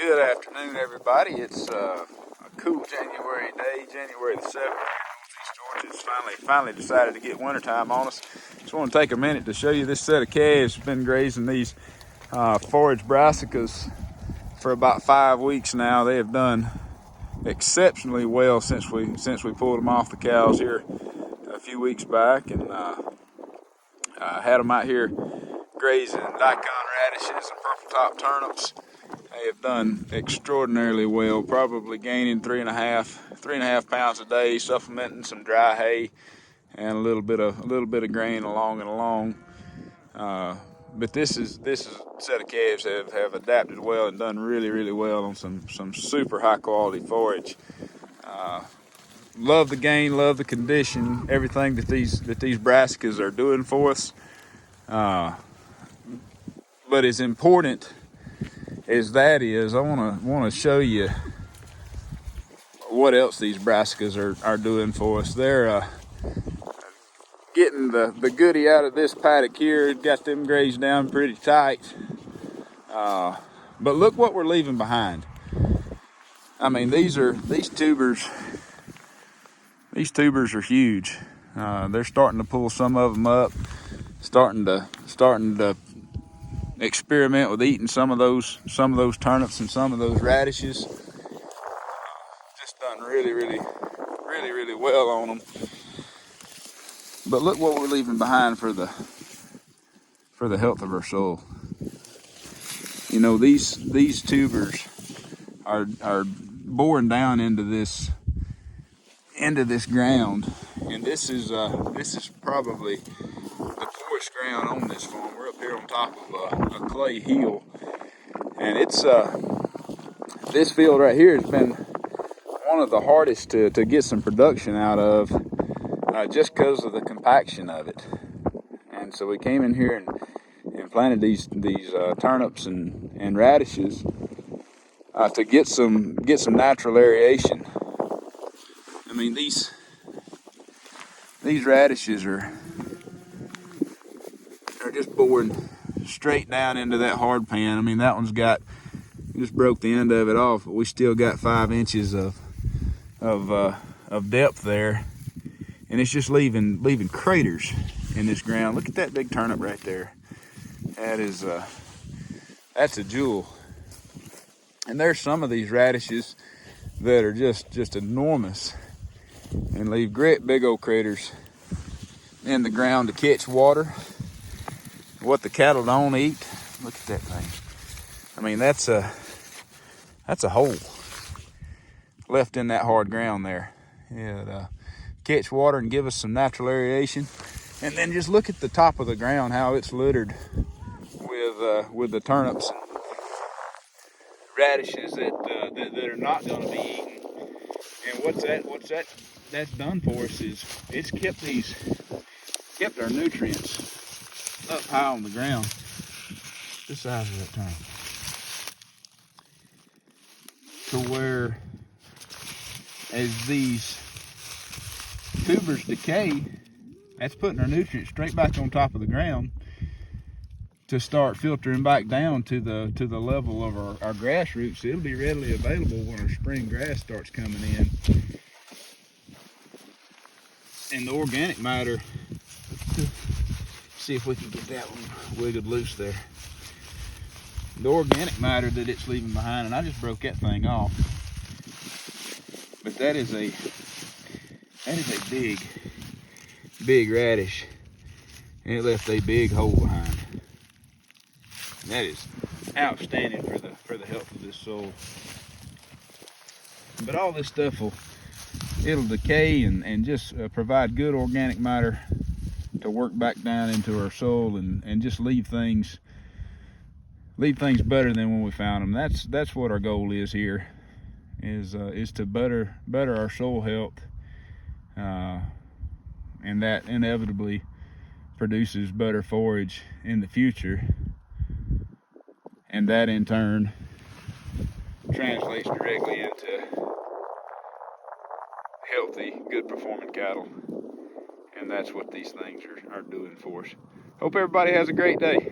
Good afternoon, everybody. It's a cool January day, January the 7th here in Northeast Georgia. It's finally decided to get wintertime on us. Just want to take a minute to show you this set of calves. Been grazing these forage brassicas for about 5 weeks now. They have done exceptionally well since we pulled them off the cows here a few weeks back, and had them out here grazing daikon radishes and purple top turnips. They have done extraordinarily well, probably gaining three and a half pounds a day, supplementing some dry hay and a little bit of grain along and along. But this set of calves have adapted well and done really well on some super high quality forage. Love the gain, love the condition, everything that these brassicas are doing for us. But as important as that is, I want to show you what else these brassicas are doing for us. They're getting the goodie out of this paddock here. Got them grazed down pretty tight. But look what we're leaving behind. I mean, these tubers are huge. They're starting to pull some of them up, starting to experiment with eating some of those turnips and some of those radishes. Just done really well on them. But look what we're leaving behind for the health of our soil. You know, these tubers are boring down into this ground, and this is probably the poorest ground on this farm. We're up here on top of a clay hill, and it's this field right here has been one of the hardest to get some production out of, just because of the compaction of it. And so we came in here and planted these turnips and radishes to get some natural aeration. I mean, these radishes are just boring straight down into that hard pan. I mean, that one's just broke the end of it off, but we still got 5 inches of depth there, and it's just leaving craters in this ground. Look at that big turnip right there. That's a jewel. And there's some of these radishes that are just enormous and leave great big old craters in the ground to catch water. What the cattle don't eat. Look at that thing. I mean, that's a hole left in that hard ground there. Yeah, catch water and give us some natural aeration. And then just look at the top of the ground, how it's littered with the turnips and radishes that are not going to be eaten. And what's that's done for us is it's kept our nutrients up high on the ground. The size of that turnip, to where as these tubers decay, that's putting our nutrients straight back on top of the ground to start filtering back down to the level of our grass roots. It'll be readily available when our spring grass starts coming in. And the organic matter, see if we can get that one wiggled loose there. The organic matter that it's leaving behind, and I just broke that thing off, but that is a big radish, and it left a big hole behind. And that is outstanding for the health of this soil. But all this stuff it'll decay and just provide good organic matter to work back down into our soil and just leave things better than when we found them. That's what our goal is here, is to better our soil health, and that inevitably produces better forage in the future, and that in turn translates directly into healthy, good performing cattle. And that's what these things are doing for us. Hope everybody has a great day.